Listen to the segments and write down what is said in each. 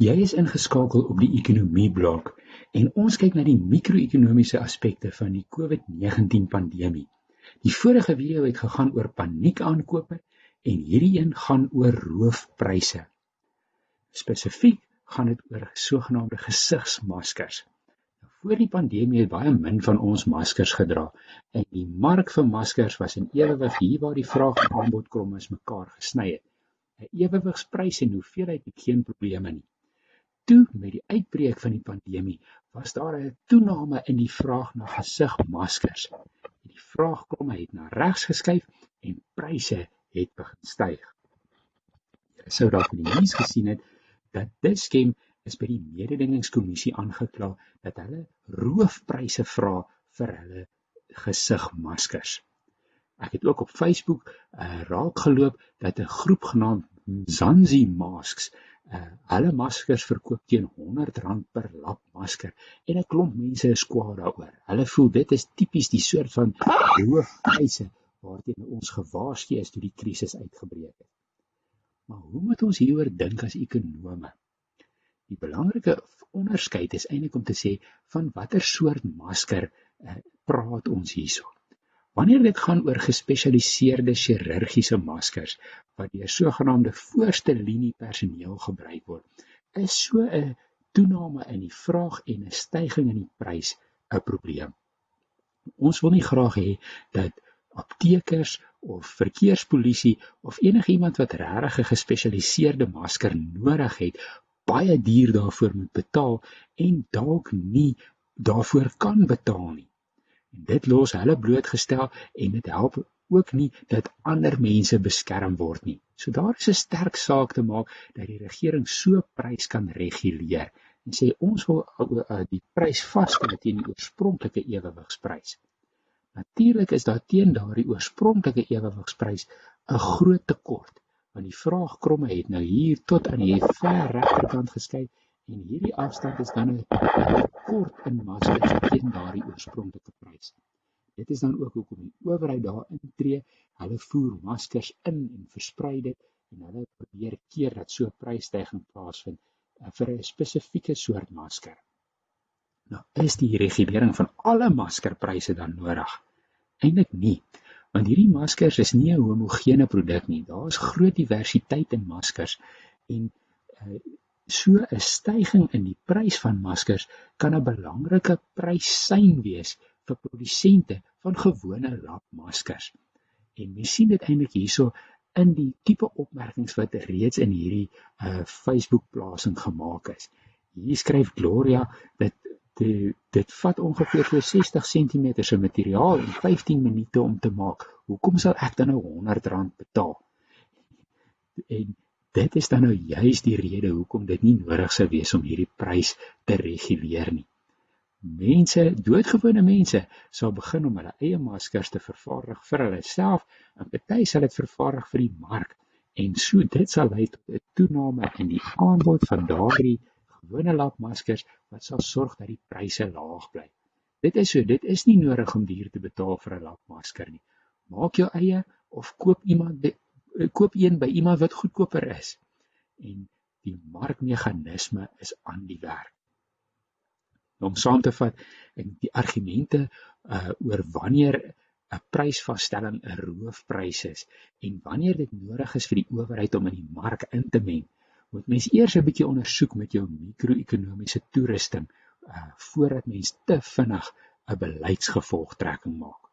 Jy is ingeskakel op die ekonomieblok en ons kyk na die mikro-ekonomiese aspekte van die COVID-19 pandemie. Die vorige video het gegaan oor paniekaankope en hierdie een gaan oor roofpryse. Spesifiek gaan dit oor sogenaamde gesigsmaskers. Voor die pandemie het baie min van ons maskers gedra en die mark vir maskers was in ewewig hier waar die vraag en aanbodkromme mekaar gesny het. 'n Ewewigsprys en hoeveelheid het geen probleme nie. Toe, met die uitbreek van die pandemie, was daar 'n toename in die vraag na gesigmaskers. Die vraagkromme het na regs geskuif en pryse het begin styg. Jy sou dalk in die nuus gesien het dat Dis-Chem is by die mededingingskommissie aangekla dat hulle roofpryse vra vir hulle gesigmaskers. Ek het ook op Facebook raakgeloop dat 'n groep genaamd Zanzi Masks hulle maskers verkoop teen R100 per lap masker en 'n klomp mense is kwaad daaroor. Hulle voel dit is tipies die soort van roofpryse waarteen ons gewaarsku is toe die krisis uitgebreek het. Maar hoe moet ons hieroor dink as ekonome? Die belangrike onderskeid is eintlik om te sê van watter soort masker praat ons hierso. Wanneer dit gaan oor gespesialiseerde chirurgiese maskers wat deur sogenaamde voorste linie personeel gebruik word, is so 'n toename in die vraag en 'n styging in die prys 'n probleem. Ons wil nie graag hê dat aptekers of verkeerspolisie of enigiemand wat regtig 'n gespesialiseerde masker nodig het, baie duur daarvoor moet betaal en dalk nie daarvoor kan betaal nie. En dit los hulle blootgestel en dit help ook nie dat ander mense beskerm word nie. So daar is 'n sterk saak te maak dat die regering so prys kan reguleer en sê ons wil die prys vasstel teen die oorspronklike ewewigsprys. Natuurlik is daar teen daardie oorspronklike ewewigsprys 'n groot tekort, want die vraagkromme het nou hier tot aan die ver regterkant geskuif en hierdie afstand is dan 'n tekort in maskers teen daardie oorspronklike prys. Dit is dan ook hoekom die owerheid daar intree, hulle voer maskers in en versprei dit en hulle probeer keer dat so 'n prysstyging plaasvind vir 'n spesifieke soort masker. Nou, is die regulering van alle maskerpryse dan nodig? Eintlik nie, want hierdie maskers is nie 'n homogene produk nie. Daar is groot diversiteit in maskers en so 'n styging in die prys van maskers kan 'n belangrike pryssein wees vir produsente van gewone lapmaskers. En mens sien dit eintlik hierso in die tipe opmerkings wat reeds in hierdie Facebook-plasing gemaak is. Hier skryf Gloria dat dit vat ongeveer so 60 cm se materiaal en 15 minute om te maak. Hoekom sal ek dan nou R100 betaal? En dit is dan nou juis die rede hoekom dit nie nodig sou wees om hierdie prys te reguleer nie. Doodgewone mense sal begin om hulle eie maskers te vervaardig vir hulle self en party sal dit vervaardig vir die mark en so dit sal lei tot 'n toename in die aanbod van daardie gewone lapmaskers wat sal sorg dat die pryse laag bly. Dit is nie nodig om duur te betaal vir 'n lapmasker nie. Maak jou eie of koop een by iemand wat goedkoper is. En die markmeganisme is aan die werk. Om saam te vat, die argumente oor wanneer 'n prysvasstelling 'n roofprys is en wanneer dit nodig is vir die owerheid om in die mark in te meng, moet mens eers 'n bietjie ondersoek met jou mikro-ekonomiese toerusting voordat mens te vinnig 'n beleidsgevolgtrekking maak.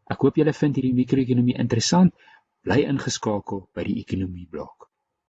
Ek hoop julle vind hierdie mikro-ekonomie interessant. Bly ingeskakel by die ekonomieblok.